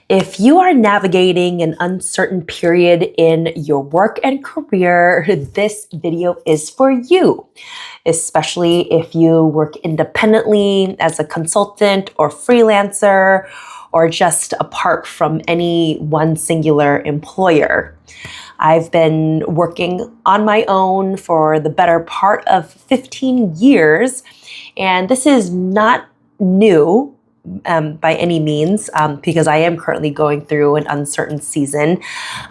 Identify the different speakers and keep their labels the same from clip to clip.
Speaker 1: If you are navigating an uncertain period in your work and career, this video is for you, especially if you work independently as a consultant or freelancer, or just apart from any one singular employer. I've been working on my own for the better part of 15 years, and this is not new by any means, because I am currently going through an uncertain season,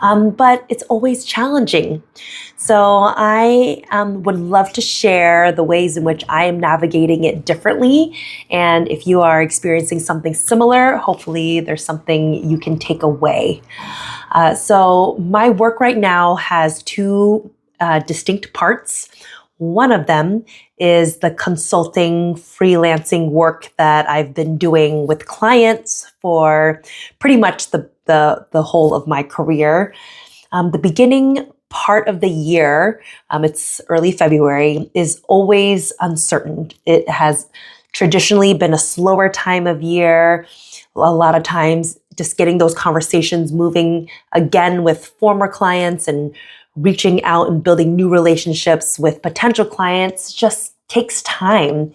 Speaker 1: but it's always challenging. So I would love to share the ways in which I am navigating it differently. And if you are experiencing something similar, hopefully there's something you can take away. So my work right now has two distinct parts. One of them is the consulting, freelancing work that I've been doing with clients for pretty much the whole of my career. The beginning part of the year, it's early February, is always uncertain. It has traditionally been a slower time of year. A lot of times just getting those conversations moving again with former clients and reaching out and building new relationships with potential clients just takes time.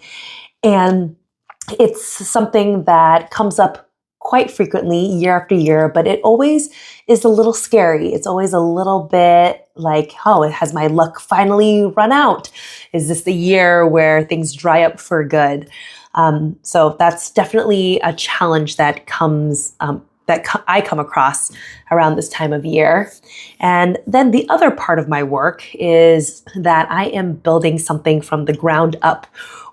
Speaker 1: And it's something that comes up quite frequently year after year, but it always is a little scary. It's always a little bit like, oh, has my luck finally run out? Is this the year where things dry up for good? So that's definitely a challenge that I come across around this time of year. And then the other part of my work is that I am building something from the ground up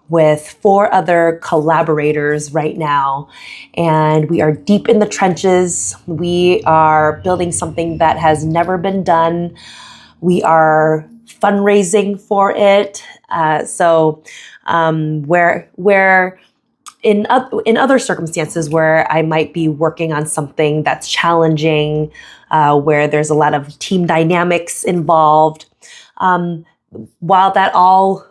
Speaker 1: with 4 other collaborators right now. And we are deep in the trenches. We are building something that has never been done. We are fundraising for it. Where in other circumstances where I might be working on something that's challenging, where there's a lot of team dynamics involved, while that all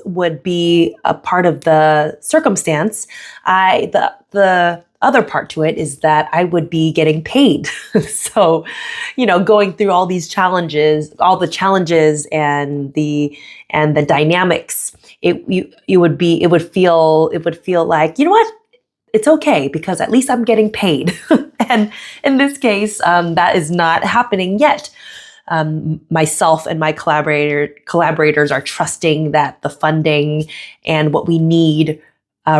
Speaker 1: would be a part of the circumstance, the other part to it is that I would be getting paid. So, going through all the challenges and the dynamics, it would feel like, you know what? It's okay because at least I'm getting paid. And in this case, that is not happening yet. Myself and my collaborators are trusting that the funding and what we need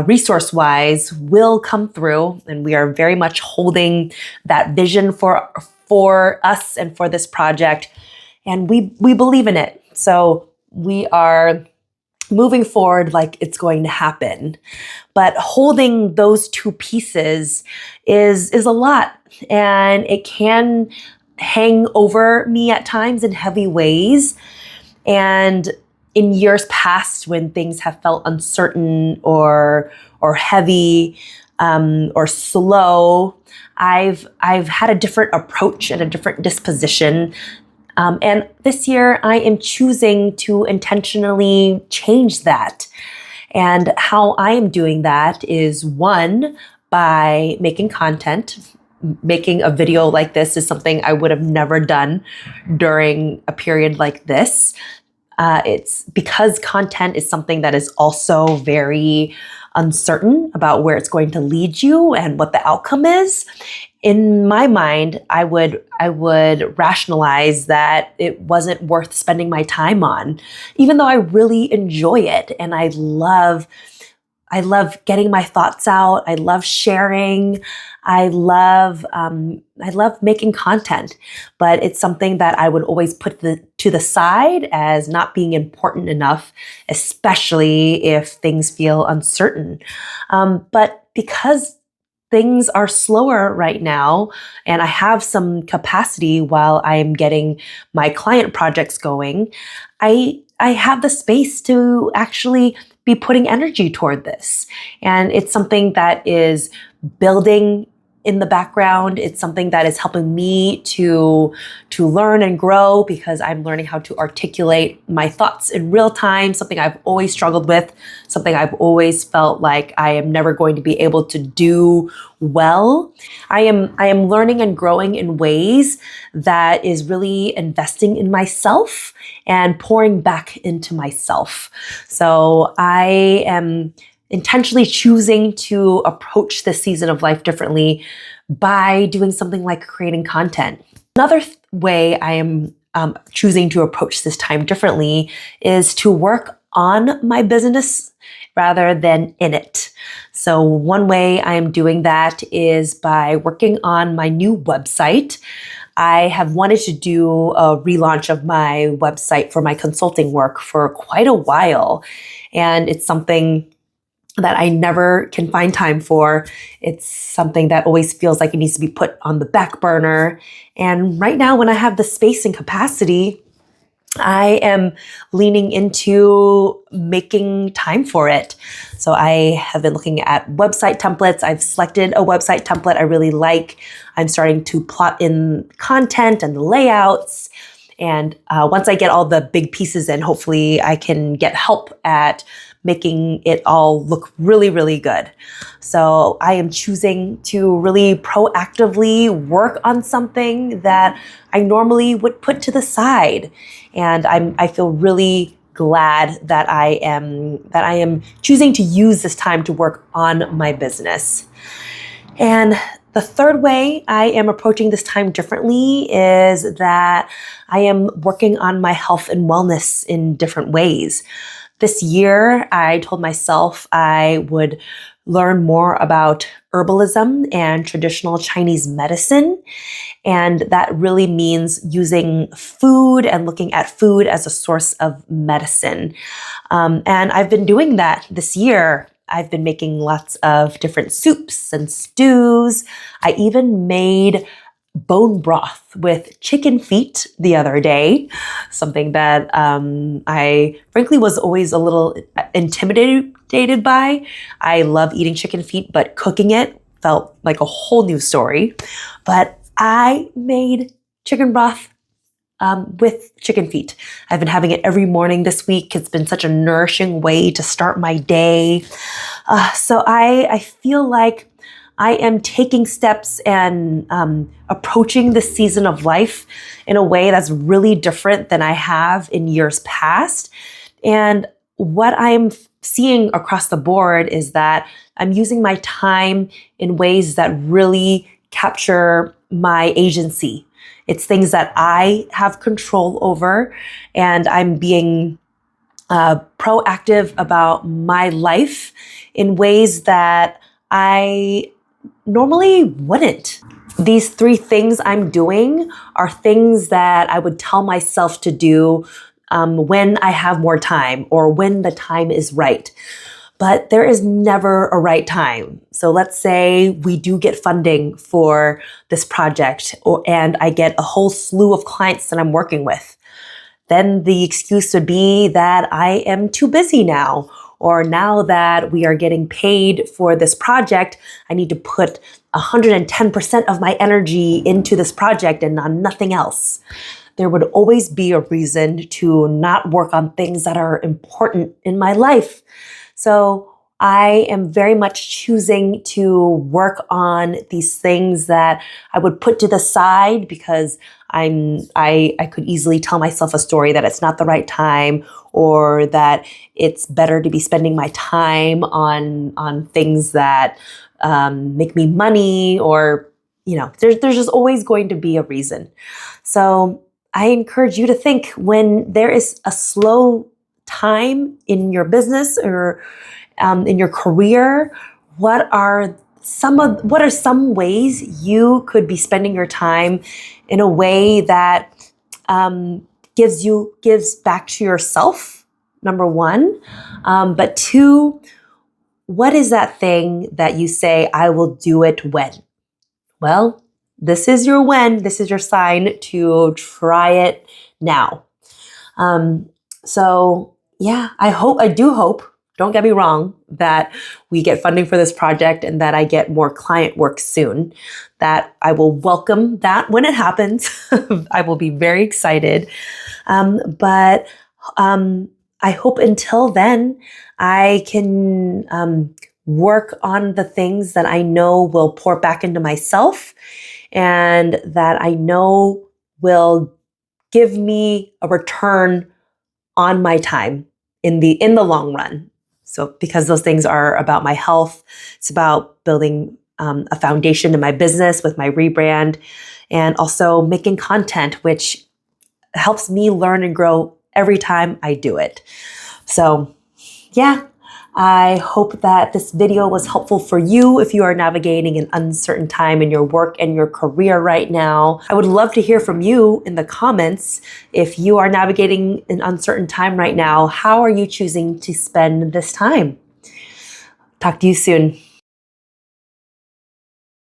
Speaker 1: resource-wise will come through, and we are very much holding that vision for us and for this project, and we believe in it. So we are moving forward like it's going to happen. But holding those two pieces is a lot, and it can hang over me at times in heavy ways. And in years past, when things have felt uncertain or heavy or slow, I've had a different approach and a different disposition. And this year, I am choosing to intentionally change that. And how I am doing that is, one, by making content. Making a video like this is something I would have never done during a period like this. It's because content is something that is also very uncertain about where it's going to lead you and what the outcome is. In my mind, I would rationalize that it wasn't worth spending my time on, even though I really enjoy it and I love getting my thoughts out. I love sharing. I love making content, but it's something that I would always put to the side as not being important enough, especially if things feel uncertain. But because things are slower right now, and I have some capacity while I'm getting my client projects going, I have the space to actually be putting energy toward this. And it's something that is building in the background. It's something that is helping me to learn and grow because I'm learning how to articulate my thoughts in real time, something I've always struggled with, something I've always felt like I am never going to be able to do well. I am learning and growing in ways that is really investing in myself and pouring back into myself. So I am intentionally choosing to approach this season of life differently by doing something like creating content. Another way I am choosing to approach this time differently is to work on my business rather than in it. So one way I am doing that is by working on my new website. I have wanted to do a relaunch of my website for my consulting work for quite a while, and it's something that I never can find time for. It's something that always feels like it needs to be put on the back burner. And right now, when I have the space and capacity, I am leaning into making time for it. So I have been looking at website templates. I've selected a website template I really like. I'm starting to plot in content and the layouts. And once I get all the big pieces in, hopefully I can get help at making it all look really, really good. So I am choosing to really proactively work on something that I normally would put to the side. And I feel really glad that I am choosing to use this time to work on my business. And the third way I am approaching this time differently is that I am working on my health and wellness in different ways. This year, I told myself I would learn more about herbalism and traditional Chinese medicine. And that really means using food and looking at food as a source of medicine. And I've been doing that this year. I've been making lots of different soups and stews. I even made bone broth with chicken feet the other day, something that I frankly was always a little intimidated by. I love eating chicken feet, but cooking it felt like a whole new story. But I made chicken broth with chicken feet. I've been having it every morning this week. It's been such a nourishing way to start my day. So I feel like I am taking steps and approaching this season of life in a way that's really different than I have in years past. And what I'm seeing across the board is that I'm using my time in ways that really capture my agency. It's things that I have control over, and I'm being proactive about my life in ways that I normally wouldn't. These three things I'm doing are things that I would tell myself to do when I have more time or when the time is right. But there is never a right time. So let's say we do get funding for this project and I get a whole slew of clients that I'm working with. Then the excuse would be that I am too busy now, or now that we are getting paid for this project, I need to put 110% of my energy into this project and on nothing else. There would always be a reason to not work on things that are important in my life. So I am very much choosing to work on these things that I would put to the side because I could easily tell myself a story that it's not the right time, or that it's better to be spending my time on things that make me money, or there's just always going to be a reason. So I encourage you to think, when there is a slow time in your business or in your career, what are some ways you could be spending your time in a way that gives back to yourself, number one, but two, what is that thing that you say, I will do it when? Well, this is your when. This is your sign to try it now. So yeah, I do hope don't get me wrong, that we get funding for this project and that I get more client work soon, that I will welcome that when it happens. I will be very excited. But I hope until then, I can work on the things that I know will pour back into myself and that I know will give me a return on my time in the long run. So because those things are about my health, it's about building a foundation in my business with my rebrand, and also making content, which helps me learn and grow every time I do it. So yeah, I hope that this video was helpful for you if you are navigating an uncertain time in your work and your career right now. I would love to hear from you in the comments. If you are navigating an uncertain time right now, how are you choosing to spend this time? Talk to you soon.